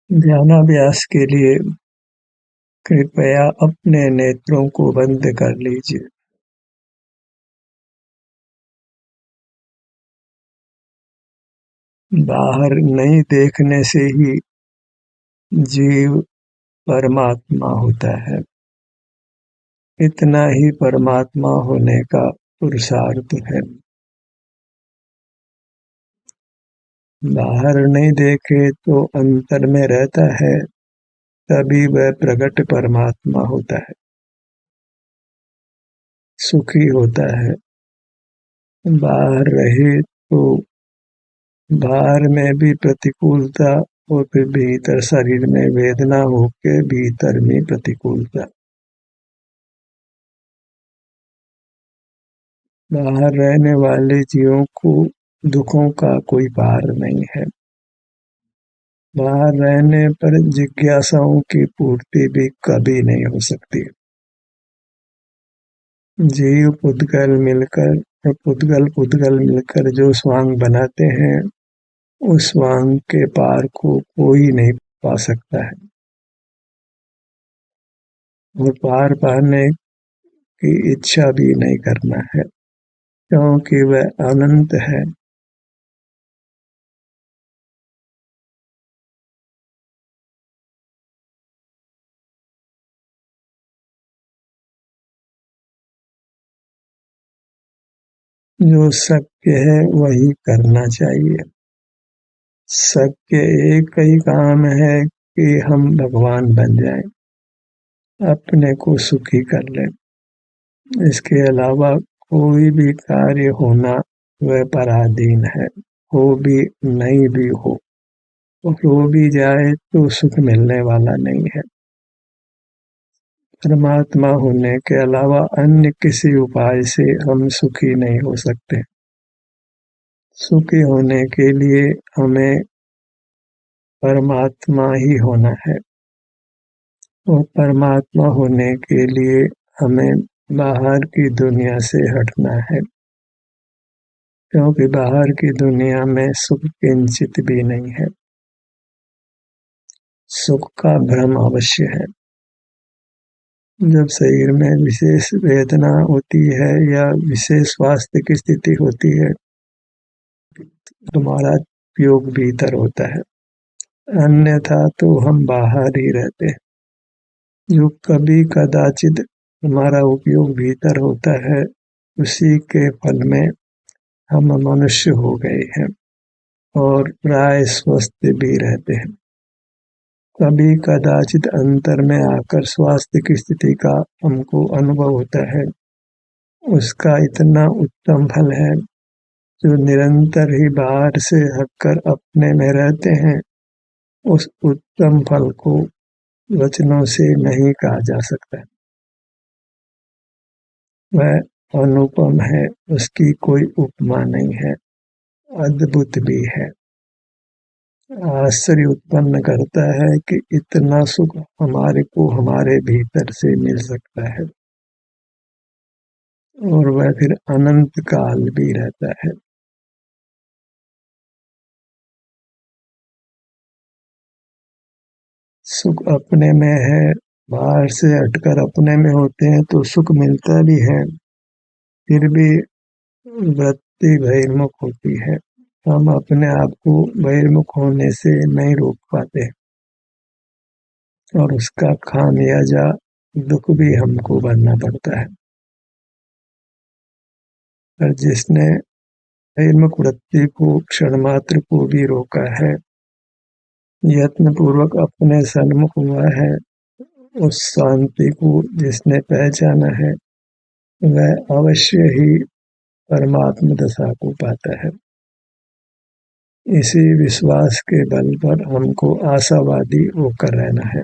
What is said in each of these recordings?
ध्यानाभ्यास के लिए कृपया अपने नेत्रों को बंद कर लीजिए। बाहर नहीं देखने से ही जीव परमात्मा होता है। इतना ही परमात्मा होने का पुरुषार्थ है। बाहर नहीं देखे तो अंतर में रहता है, तभी वह प्रकट परमात्मा होता है, सुखी होता है। बाहर रहे तो बाहर में भी प्रतिकूलता और फिर भीतर शरीर में वेदना होके भीतर में प्रतिकूलता। बाहर रहने वाले जीवों को दुखों का कोई पार नहीं है। बाहर रहने पर जिज्ञासाओं की पूर्ति भी कभी नहीं हो सकती। जीव पुद्गल मिलकर पुद्गल मिलकर जो स्वांग बनाते हैं, उस स्वांग के पार को कोई नहीं पा सकता है। और पार पाने की इच्छा भी नहीं करना है, क्योंकि वह अनंत है। जो शक्य है वही करना चाहिए। शक्य एक ही काम है कि हम भगवान बन जाएं, अपने को सुखी कर लें। इसके अलावा कोई भी कार्य होना वह पराधीन है। हो भी नहीं भी हो, हो भी जाए तो सुख मिलने वाला नहीं है। परमात्मा होने के अलावा अन्य किसी उपाय से हम सुखी नहीं हो सकते। सुखी होने के लिए हमें परमात्मा ही होना है, और परमात्मा होने के लिए हमें बाहर की दुनिया से हटना है, क्योंकि बाहर की दुनिया में सुख किंचित भी नहीं है। सुख का भ्रम अवश्य है। जब शरीर में विशेष वेदना होती है या विशेष स्वास्थ्य की स्थिति होती है, तुम्हारा उपयोग भीतर होता है, अन्यथा तो हम बाहर ही रहते हैं। जो कभी कदाचित हमारा उपयोग भीतर होता है, उसी के फल में हम मनुष्य हो गए हैं और प्राय स्वस्थ भी रहते हैं। कभी कदाचित अंतर में आकर स्वास्थ्य की स्थिति का हमको अनुभव होता है, उसका इतना उत्तम फल है। जो निरंतर ही बाहर से हटकर अपने में रहते हैं, उस उत्तम फल को वचनों से नहीं कहा जा सकता। वह अनुपम है, उसकी कोई उपमा नहीं है, अद्भुत भी है। आश्चर्य उत्पन्न करता है कि इतना सुख हमारे को हमारे भीतर से मिल सकता है, और वह फिर अनंत काल भी रहता है। सुख अपने में है। बाहर से हटकर अपने में होते हैं तो सुख मिलता भी है, फिर भी वृत्ति बहिर्मुख होती है। हम अपने आप को बहिर्मुख होने से नहीं रोक पाते, और उसका खामियाजा दुख भी हमको भरना पड़ता है। पर जिसने बहिर्मुख वृत्ति को क्षण मात्र को भी रोका है, यत्न पूर्वक अपने सन्मुख हुआ है, उस शांति को जिसने पहचाना है, वह अवश्य ही परमात्म दशा को पाता है। इसी विश्वास के बल पर हमको आशावादी होकर रहना है।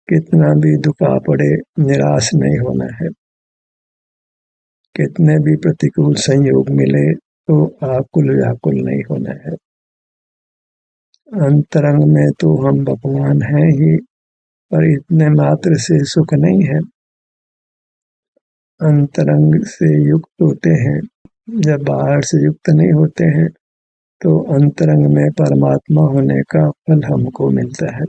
कितना भी दुख आ पड़े, निराश नहीं होना है। कितने भी प्रतिकूल संयोग मिले तो आकुल व्याकुल नहीं होना है। अंतरंग में तो हम भगवान हैं ही, पर इतने मात्र से सुख नहीं है। अंतरंग से युक्त होते हैं, जब बाहर से युक्त नहीं होते हैं तो अंतरंग में परमात्मा होने का फल हमको मिलता है।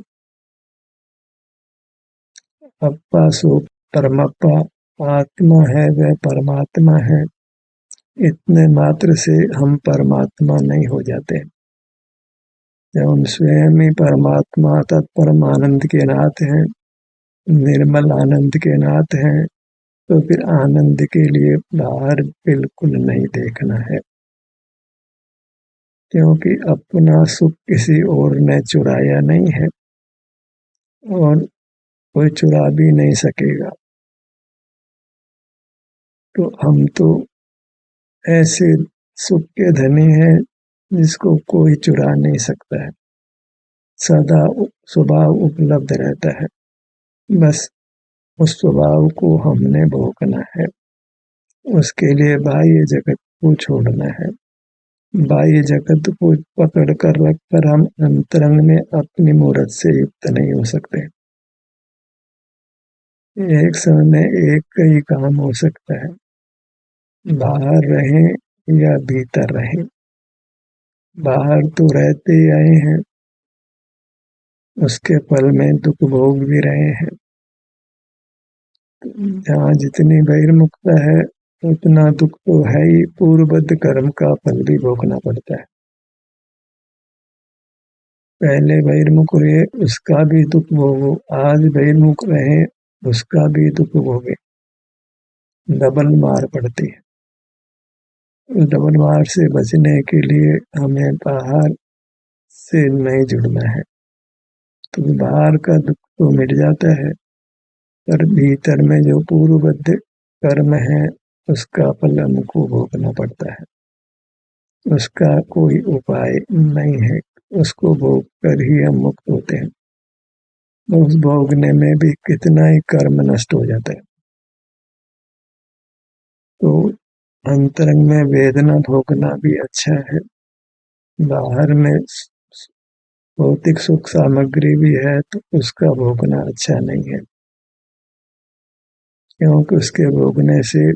अप्पा सो परमप्पा, आत्मा है वह परमात्मा है। इतने मात्र से हम परमात्मा नहीं हो जाते। जब हम स्वयं ही परमात्मा तत्परम आनंद के नाथ हैं, निर्मल आनंद के नाथ हैं, तो फिर आनंद के लिए बाहर बिल्कुल नहीं देखना है, क्योंकि अपना सुख किसी और ने चुराया नहीं है और कोई चुरा भी नहीं सकेगा। तो हम तो ऐसे सुख के धनी हैं जिसको कोई चुरा नहीं सकता है, सदा स्वभाव उपलब्ध रहता है। बस उस स्वभाव को हमने भोगना है, उसके लिए बाह्य जगत को छोड़ना है। बाह्य जगत को पकड़ कर रखकर हम अंतरंग में अपनी मूर्त से युक्त नहीं हो सकते। एक समय में एक ही काम हो सकता है, बाहर रहें या भीतर रहें। बाहर तो रहते ही आए हैं, उसके फल में दुख भोग भी रहे हैं। जहाँ जितनी बहिर्मुखता है उतना दुख तो है ही, पूर्वबद्ध कर्म का फल भी भोगना पड़ता है। पहले बहिर्मुख रहे उसका भी दुख भोगो, आज बहिर्मुख रहे उसका भी दुख भोगे। डबल मार पड़ती है। उस डबल मार से बचने के लिए हमें बाहर से नहीं जुड़ना है। तो बाहर का दुख तो मिट जाता है, पर भीतर में जो पूर्वबद्ध कर्म है उसका फल हमको भोगना पड़ता है। उसका कोई उपाय नहीं है, उसको भोग कर ही हम मुक्त होते हैं। उस भोगने में भी कितना ही कर्म नष्ट हो जाता है। तो अंतरंग में वेदना भोगना भी अच्छा है। बाहर में भौतिक सुख सामग्री भी है तो उसका भोगना अच्छा नहीं है, क्योंकि उसके भोगने से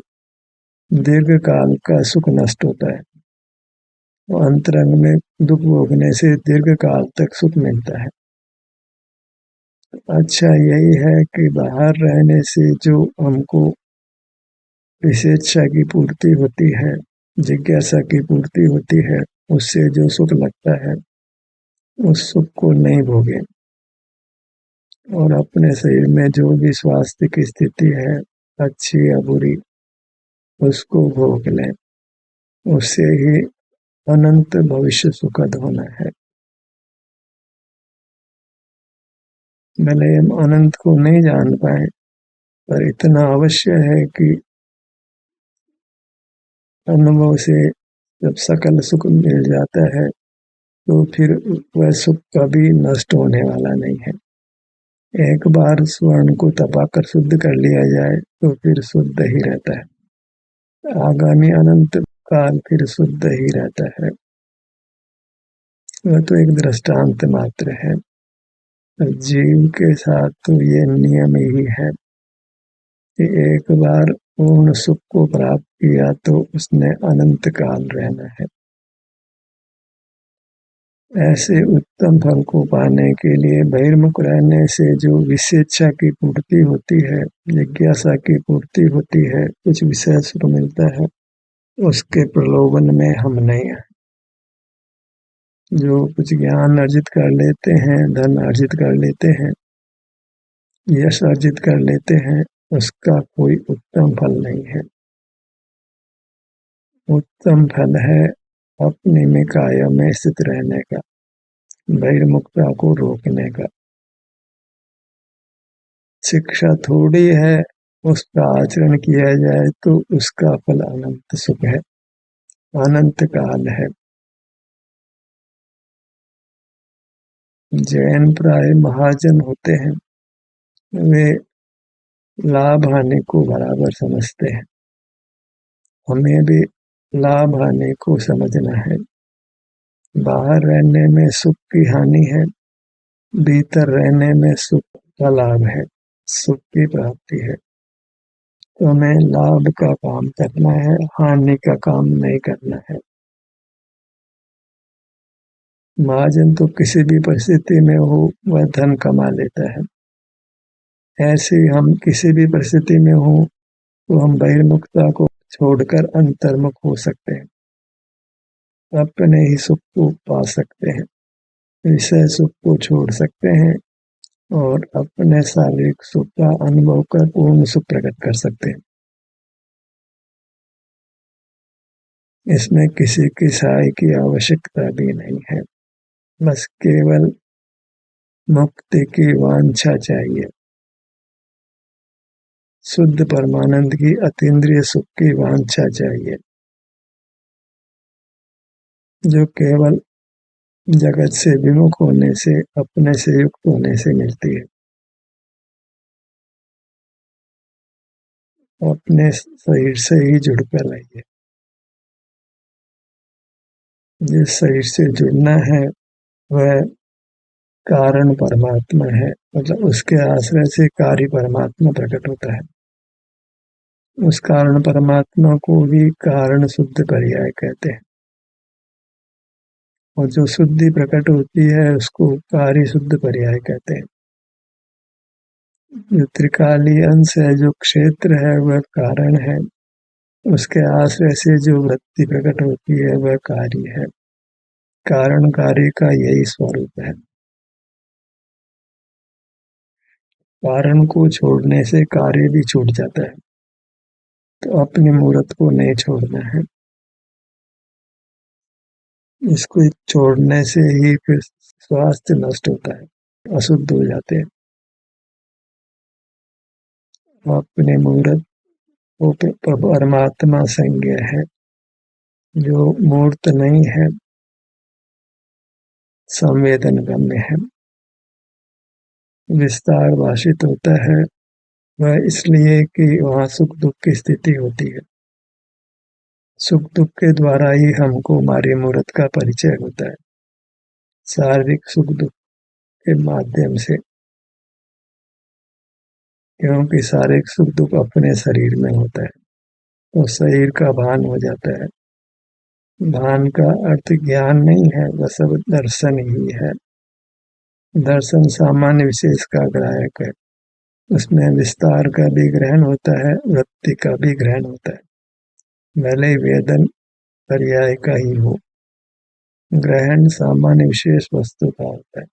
दीर्घ काल का सुख नष्ट होता है। और अंतरंग में दुख भोगने से दीर्घ काल तक सुख मिलता है। अच्छा यही है कि बाहर रहने से जो हमको विशेषता की पूर्ति होती है, जिज्ञासा की पूर्ति होती है, उससे जो सुख लगता है उस सुख को नहीं भोगे और अपने शरीर में जो भी स्वास्थ्य की स्थिति है अच्छी या बुरी उसको भोग लें। उससे ही अनंत भविष्य सुखद होना है। भले हम अनंत को नहीं जान पाए, पर इतना अवश्य है कि अनुभव से जब सकल सुख मिल जाता है तो फिर वह सुख कभी नष्ट होने वाला नहीं है। एक बार स्वर्ण को तपाकर शुद्ध कर लिया जाए तो फिर शुद्ध ही रहता है, आगामी अनंत काल फिर शुद्ध ही रहता है। वह तो एक दृष्टांत मात्र है। जीव के साथ तो ये नियम ही है कि एक बार पूर्ण सुख को प्राप्त किया तो उसने अनंत काल रहना है। ऐसे उत्तम फल को पाने के लिए बहिर्मुख रहने से जो विशेषता की पूर्ति होती है, जिज्ञासा की पूर्ति होती है, कुछ विषय सुख मिलता है, उसके प्रलोभन में हम नहीं हैं। जो कुछ ज्ञान अर्जित कर लेते हैं, धन अर्जित कर लेते हैं, यश अर्जित कर लेते हैं, उसका कोई उत्तम फल नहीं है। उत्तम फल है अपने में काया में स्थित रहने का, बहिर्मुखता को रोकने का। शिक्षा थोड़ी है, उसका आचरण किया जाए तो उसका फल अनंत सुख है, अनंत काल है। जैन प्राय महाजन होते हैं, वे लाभ हानि को बराबर समझते हैं। हमें भी लाभ हानि को समझना है। बाहर रहने में सुख की हानि है, भीतर रहने में सुख का लाभ है, सुख की प्राप्ति है। तो हमें लाभ का काम करना है, हानि का काम नहीं करना है। महाजन तो किसी भी परिस्थिति में हो वह धन कमा लेता है। ऐसे ही हम किसी भी परिस्थिति में हो तो हम बहिर्मुखता को छोड़कर अंतर्मुख हो सकते हैं, अपने ही सुख को पा सकते हैं, विषय सुख को छोड़ सकते हैं और अपने शारीरिक सुख का अनुभव कर पूर्ण सुख प्रकट कर सकते हैं। इसमें किसी की सहाय की आवश्यकता भी नहीं है, बस केवल मुक्ति की वांछा चाहिए, शुद्ध परमानंद की अतीन्द्रिय सुख की वांछा चाहिए, जो केवल जगत से विमुख होने से, अपने से युक्त होने से मिलती है। अपने शरीर से ही जुड़कर रहिए। जिस शरीर से जुड़ना है वह कारण परमात्मा है, मतलब उसके आश्रय से कार्य परमात्मा प्रकट होता है। उस कारण परमात्मा को भी कारण शुद्ध पर्याय कहते हैं, और जो शुद्धि प्रकट होती है उसको कार्य शुद्ध पर्याय कहते हैं। जो त्रिकालीय अंश है, जो क्षेत्र है, वह कारण है, उसके आश्रय से जो वृत्ति प्रकट होती है वह कार्य है। कारण कार्य का यही स्वरूप है। कारण को छोड़ने से कार्य भी छूट जाता है, तो अपने मूर्त को नहीं छोड़ना है। इसको छोड़ने से ही फिर स्वास्थ्य नष्ट होता है, अशुद्ध हो जाते हैं। अपने मूर्त को परमात्मा संज्ञ है, जो मूर्त नहीं है, संवेदन गम्य है, विस्तार भाषित होता है, वह इसलिए कि वहाँ सुख दुख की स्थिति होती है। सुख दुख के द्वारा ही हमको हमारी मूर्त का परिचय होता है, शारीरिक सुख दुख के माध्यम से, क्योंकि शारीरिक सुख दुख अपने शरीर में होता है, तो शरीर का भान हो जाता है। भान का अर्थ ज्ञान नहीं है, वह सब दर्शन ही है। दर्शन सामान्य विशेष का ग्राहक है, उसमें विस्तार का भी ग्रहण होता है, वृत्ति का भी ग्रहण होता है, भले वेदन पर्याय का ही हो। ग्रहण सामान्य विशेष वस्तु का होता है।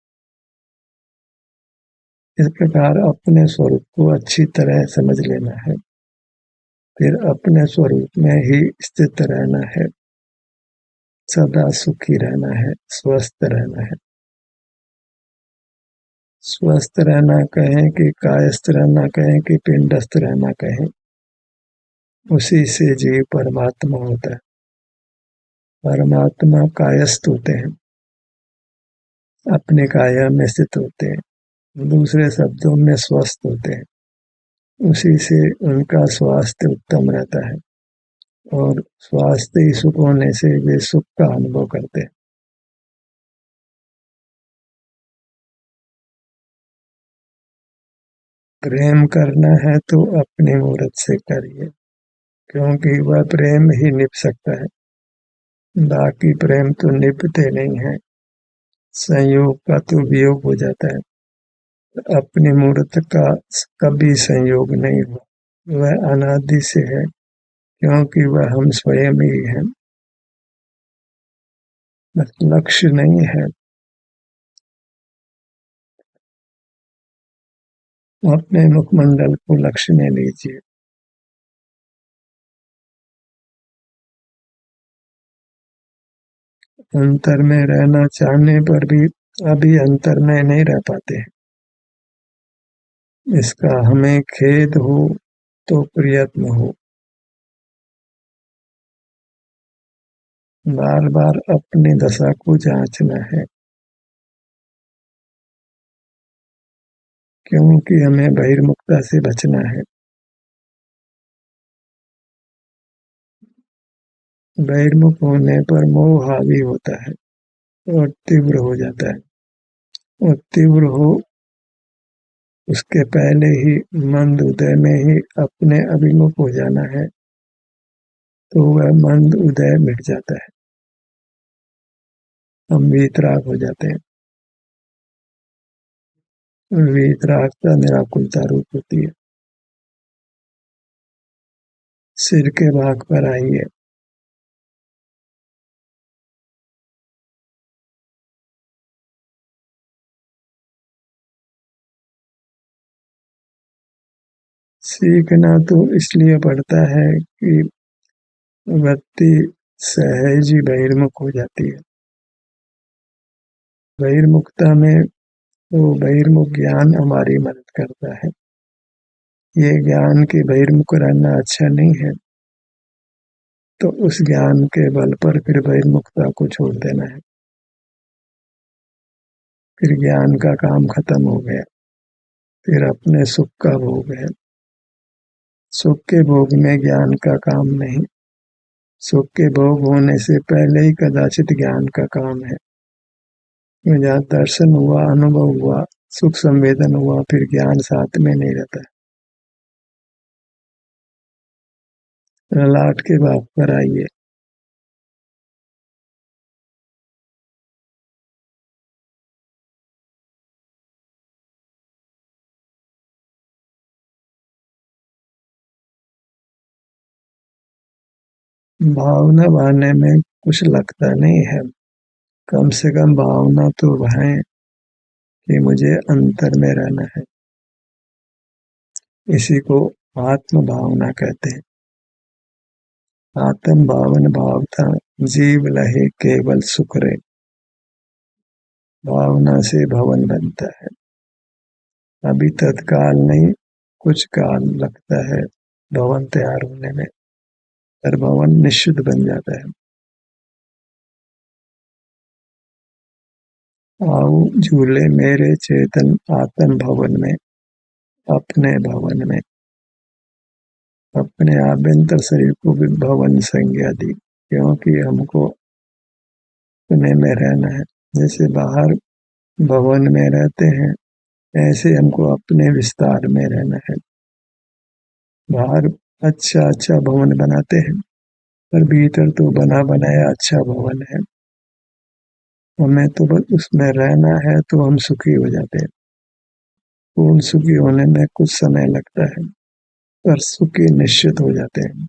इस प्रकार अपने स्वरूप को अच्छी तरह समझ लेना है, फिर अपने स्वरूप में ही स्थित रहना है, सदा सुखी रहना है, स्वस्थ रहना है। स्वस्थ रहना कहें कि कायस्थ रहना कहें कि पिंडस्थ रहना कहें, उसी से जीव परमात्मा होता है। परमात्मा कायस्थ होते हैं, अपने काया में स्थित होते हैं, दूसरे शब्दों में स्वस्थ होते हैं, उसी से उनका स्वास्थ्य उत्तम रहता है, और स्वास्थ्य ही सुख होने से वे सुख का अनुभव करते हैं। प्रेम करना है तो अपनी मूर्त से करिए, क्योंकि वह प्रेम ही निभ सकता है, बाकी प्रेम तो निभते नहीं है। संयोग का तो वियोग हो जाता है, अपनी मूर्त का कभी संयोग नहीं हुआ, वह अनादि से है, क्योंकि वह हम स्वयं ही हैं, बस लक्ष्य नहीं है। अपने मुखमंडल को लक्ष्य में लीजिए। अंतर में रहना चाहने पर भी अभी अंतर में नहीं रह पाते हैं, इसका हमें खेद हो तो प्रयत्न हो। बार बार अपनी दशा को जांचना है, क्योंकि हमें बहिर्मुखता से बचना है। बहिर्मुख होने पर मोह हावी होता है और तीव्र हो जाता है, और तीव्र हो उसके पहले ही मंद उदय में ही अपने अभिमुख हो जाना है, तो वह मंद उदय मिट जाता है। हम वीतराग हो जाते हैं। वीतरागता निराकुलता रूप होती है। सिर के भाग पर आइए। सीखना तो इसलिए पड़ता है कि व्यक्ति सहज ही बहिर्मुख हो जाती है। बहिर्मुखता में वो बहिर्मुख ज्ञान हमारी मदद करता है। ये ज्ञान के बहिर्मुख रहना अच्छा नहीं है, तो उस ज्ञान के बल पर फिर बहिर्मुखता को छोड़ देना है। फिर ज्ञान का काम खत्म हो गया, फिर अपने सुख का भोग है। सुख के भोग में ज्ञान का काम नहीं। सुख के भोग होने से पहले ही कदाचित ज्ञान का काम है। जहाँ दर्शन हुआ, अनुभव हुआ, सुख संवेदन हुआ, फिर ज्ञान साथ में नहीं रहता। ललाट के भाग पर आइए। भावना बहाने में कुछ लगता नहीं है। कम से कम भावना तो है कि मुझे अंतर में रहना है। इसी को आत्म भावना कहते हैं। आत्म भावन भाव था, जीव लहे केवल सुख रे। भावना से भवन बनता है। अभी तत्काल नहीं, कुछ काल लगता है भवन तैयार होने में, पर भवन निश्चित बन जाता है। आओ झूले मेरे चेतन आत्म भवन में, अपने भवन में। अपने आभ्यंतर शरीर को भी भवन संज्ञा दी, क्योंकि हमको अपने में रहना है। जैसे बाहर भवन में रहते हैं, ऐसे हमको अपने विस्तार में रहना है। बाहर अच्छा अच्छा भवन बनाते हैं, पर भीतर तो बना बनाया अच्छा भवन है। हमें तो बस उसमें रहना है, तो हम सुखी हो जाते हैं। पूर्ण सुखी होने में कुछ समय लगता है, पर सुखी निश्चित हो जाते हैं।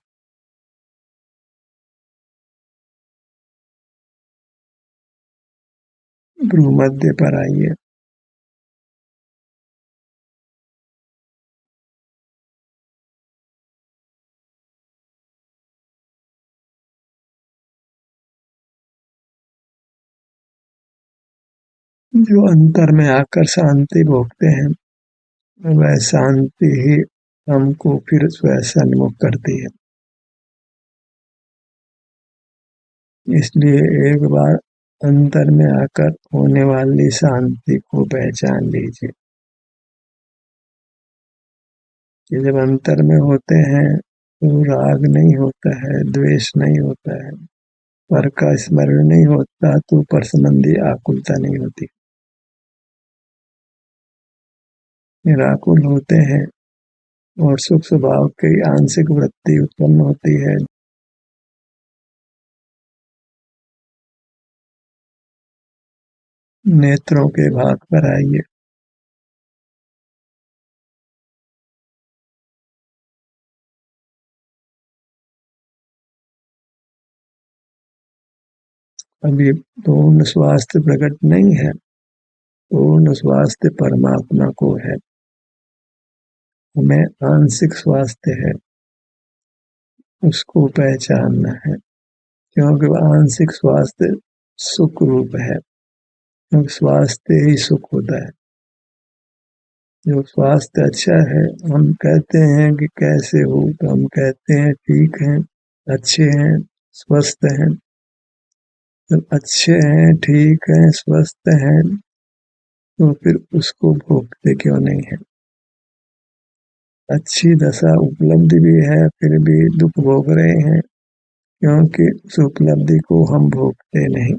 भ्रूमध्य पर आइए। जो अंतर में आकर शांति भोगते हैं, वह शांति ही हमको फिर स्वयं सन्मुख करती है। इसलिए एक बार अंतर में आकर होने वाली शांति को पहचान लीजिए कि जब अंतर में होते हैं तो राग नहीं होता है, द्वेष नहीं होता है, पर का स्मरण नहीं होता, तो पर संबंधी आकुलता नहीं होती। निराकुल होते हैं और सुख स्वभाव की आंशिक वृत्ति उत्पन्न होती है। नेत्रों के भाग पर आइए। अभी पूर्ण स्वास्थ्य प्रकट नहीं है। पूर्ण स्वास्थ्य परमात्मा को है, हमें आंशिक स्वास्थ्य है, उसको पहचानना है। क्योंकि वह आंशिक स्वास्थ्य सुख रूप है, क्योंकि स्वास्थ्य ही सुख होता है। जो स्वास्थ्य अच्छा है, हम कहते हैं कि कैसे हो, तो हम कहते हैं ठीक हैं, अच्छे हैं, स्वस्थ हैं। जब अच्छे हैं, ठीक हैं, स्वस्थ हैं, तो फिर उसको भोगते क्यों नहीं है। अच्छी दशा उपलब्धि भी है, फिर भी दुख भोग रहे हैं, क्योंकि उस उपलब्धि को हम भोगते नहीं।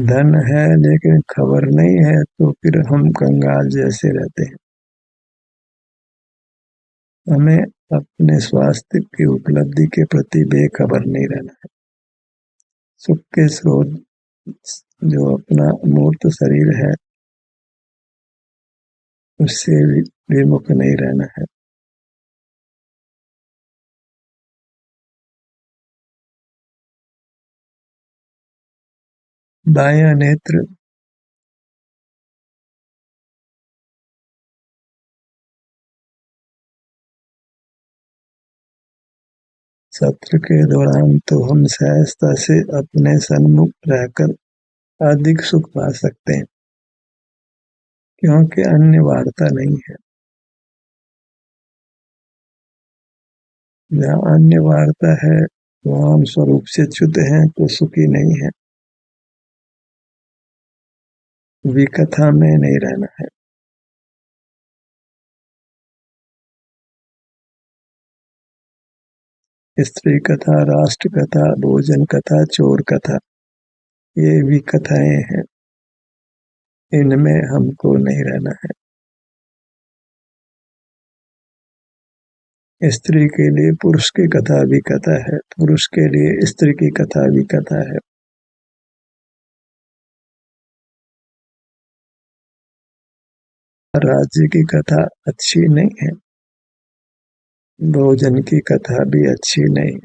धन है लेकिन खबर नहीं है, तो फिर हम कंगाल जैसे रहते हैं। हमें अपने स्वास्थ्य की उपलब्धि के प्रति बेखबर नहीं रहना है। सुख के स्रोत जो अपना मूर्त शरीर है उससे विमुख नहीं रहना है। बायां नेत्र सत्र के दौरान तो हम सहजता से अपने सन्मुख रहकर अधिक सुख पा सकते हैं, क्योंकि अन्य वार्ता नहीं है। जहाँ अन्य वार्ता है वहाँ हम स्वरूप से च्युत हैं तो सुखी नहीं है। विकथा में नहीं रहना है। स्त्री कथा, राष्ट्र कथा, भोजन कथा, चोर कथा, ये भी कथाएं हैं, इनमें हमको नहीं रहना है। स्त्री के लिए पुरुष की कथा भी कथा है, पुरुष के लिए स्त्री की कथा भी कथा है। राज्य की कथा अच्छी नहीं है, भोजन की कथा भी अच्छी नहीं है,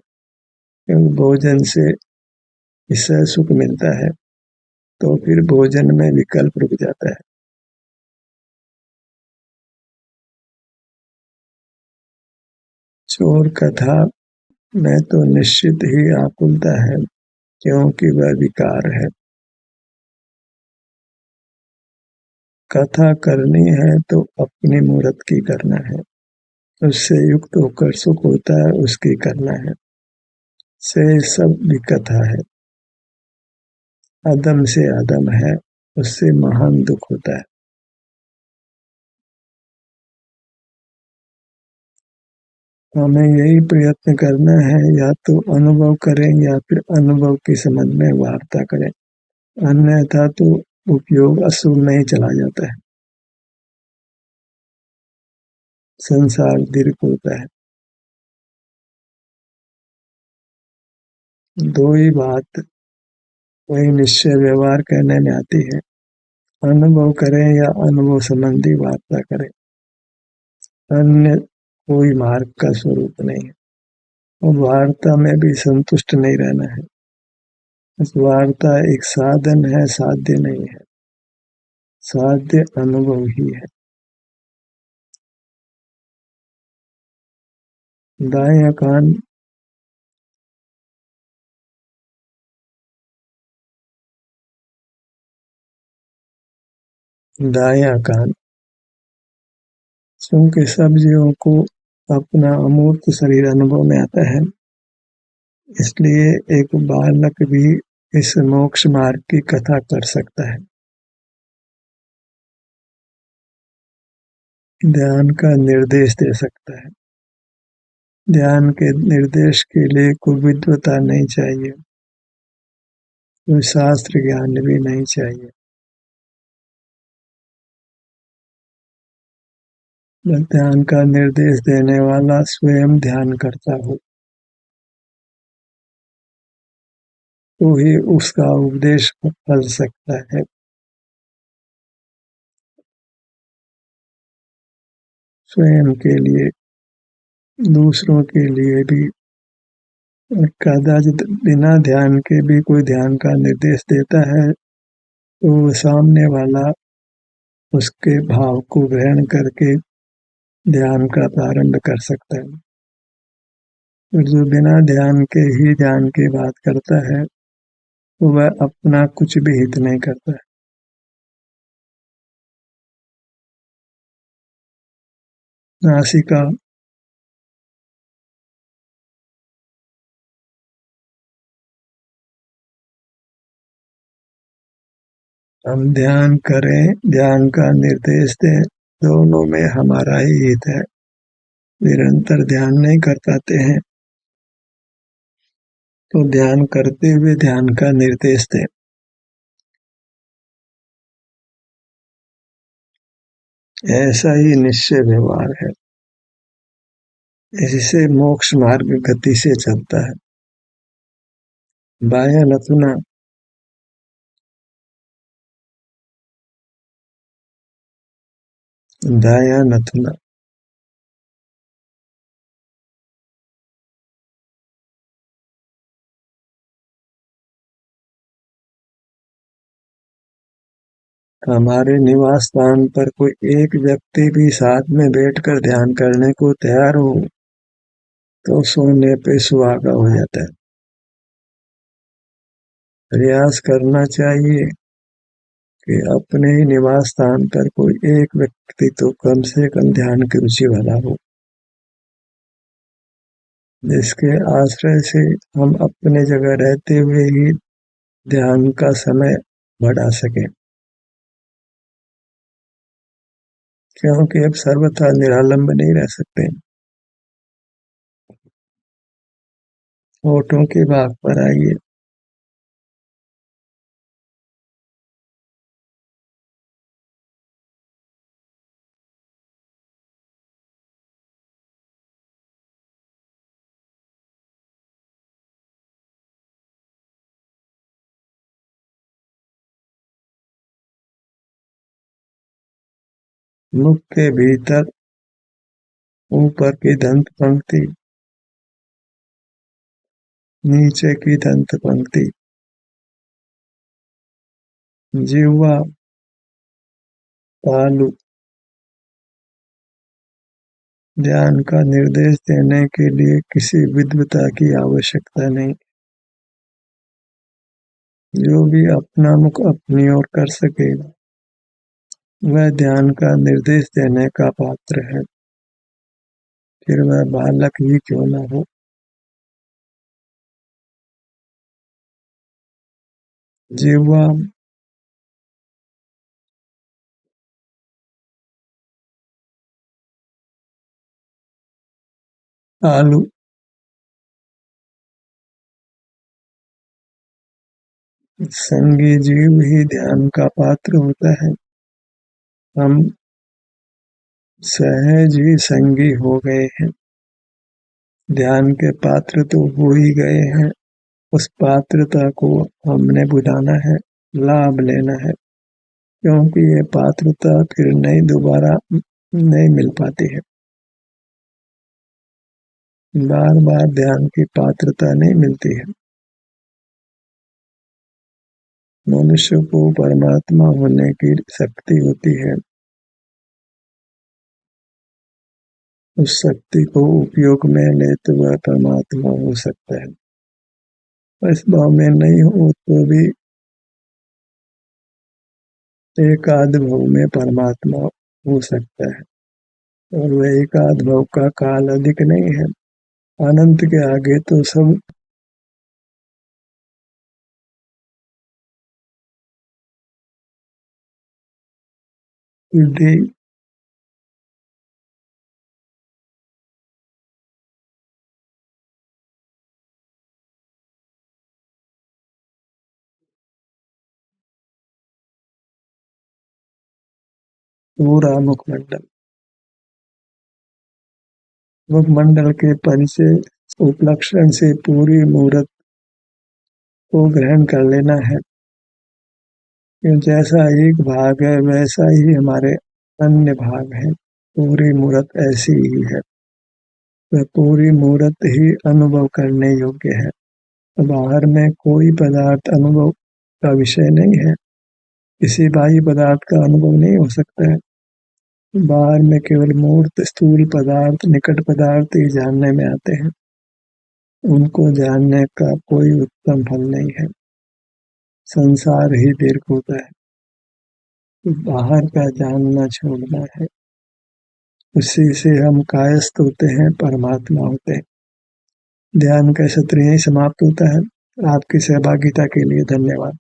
क्योंकि भोजन से इससे सुख मिलता है तो फिर भोजन में विकल्प रुक जाता है। चोर कथा में तो निश्चित ही आकुलता है, क्योंकि वह विकार है। कथा करनी है तो अपनी मूर्त की करना है, उससे युक्त होकर सुख होता है उसकी करना है। से सब भी कथा है, अदम से अदम है उससे महान दुख होता है। हमें यही प्रयत्न करना है, या तो अनुभव करें या फिर अनुभव के संबंध में वार्ता करें, अन्यथा तो उपयोग अशुभ में ही चला जाता है, संसार दीर्घ होता है। दो ही बात वही निश्चय व्यवहार कहने में आती है, अनुभव करें या अनुभव संबंधी वार्ता करें, अन्य कोई मार्ग का स्वरूप नहीं है। और वार्ता में भी संतुष्ट नहीं रहना है, वार्ता एक साधन है, साध्य नहीं है, साध्य अनुभव ही है। दायां कान दायां कान क्योंकि सब जीवों को अपना अमूर्त शरीर अनुभव में आता है, इसलिए एक बालक भी इस मोक्ष मार्ग की कथा कर सकता है। ध्यान का निर्देश दे सकता है। ध्यान के निर्देश के लिए कोई विद्वता नहीं चाहिए, कोई शास्त्र ज्ञान भी नहीं चाहिए। जब ध्यान का निर्देश देने वाला स्वयं ध्यान करता हो तो ही उसका उपदेश फल सकता है। स्वयं के लिए, दूसरों के लिए भी। कदाचित बिना ध्यान के भी कोई ध्यान का निर्देश देता है तो सामने वाला उसके भाव को ग्रहण करके ध्यान का प्रारंभ कर सकता है। और जो बिना ध्यान के ही ध्यान की बात करता है तो वह अपना कुछ भी हित नहीं करता है। नासिका हम ध्यान करें, ध्यान का निर्देश दें, दोनों में हमारा ही हित है। निरंतर ध्यान नहीं कर पाते हैं तो ध्यान करते हुए ध्यान का निर्देश दें। ऐसा ही निश्चय व्यवहार है, इससे मोक्ष मार्ग गति से चलता है। बायां नथुना दाया नथुना। हमारे निवास स्थान पर कोई एक व्यक्ति भी साथ में बैठकर ध्यान करने को तैयार हो तो सोने पे सुहागा हो जाता है। प्रयास करना चाहिए कि अपने ही निवास स्थान पर कोई एक व्यक्ति तो कम से कम ध्यान की रुचि वाला हो, जिसके आश्रय से हम अपने जगह रहते हुए ही ध्यान का समय बढ़ा सकें, क्योंकि अब सर्वथा निरालंब नहीं रह सकते। होठों के भाग पर आइए। मुख के भीतर ऊपर की दंत पंक्ति, नीचे की दंत पंक्ति, जिह्वा, तालु। ध्यान का निर्देश देने के लिए किसी विद्वता की आवश्यकता नहीं। जो भी अपना मुख अपनी ओर कर सकेगा वह ध्यान का निर्देश देने का पात्र है, फिर वह बालक ही क्यों न हो। जिह्वा, तालु। संगी जीव ही ध्यान का पात्र होता है। हम सहज ही संगी हो गए हैं, ध्यान के पात्र तो हो ही गए हैं। उस पात्रता को हमने बुझाना है, लाभ लेना है, क्योंकि ये पात्रता फिर नहीं दोबारा नहीं मिल पाती है। बार बार ध्यान की पात्रता नहीं मिलती है। मनुष्य को परमात्मा होने की शक्ति होती है, उस शक्ति को उपयोग में ले तो वह परमात्मा हो सकता है। इस भाव में नहीं हो तो भी एक आध भाव में परमात्मा हो सकता है, और वह एक आध भाव का काल अधिक नहीं है। अनंत के आगे तो सब बुद्धि। पूरा मुखमंडल, मुखमंडल के परिचय उपलक्षण से पूरी मूर्त को ग्रहण कर लेना है। जैसा एक भाग है वैसा ही हमारे अन्य भाग हैं। पूरी मूर्त ऐसी ही है, वह पूरी मूर्त ही अनुभव करने योग्य है। बाहर में कोई पदार्थ अनुभव का विषय नहीं है, किसी बाह्य पदार्थ का अनुभव नहीं हो सकता है। बाहर में केवल मूर्त स्थूल पदार्थ निकट पदार्थ ही जानने में आते हैं, उनको जानने का कोई उत्तम फल नहीं है। संसार ही दीर्घ होता है, बाहर का जानना छोड़ना है, उसी से हम कायस्थ होते हैं, परमात्मा होते हैं। ध्यान का सत्र यही समाप्त होता है। आपकी सहभागिता के लिए धन्यवाद।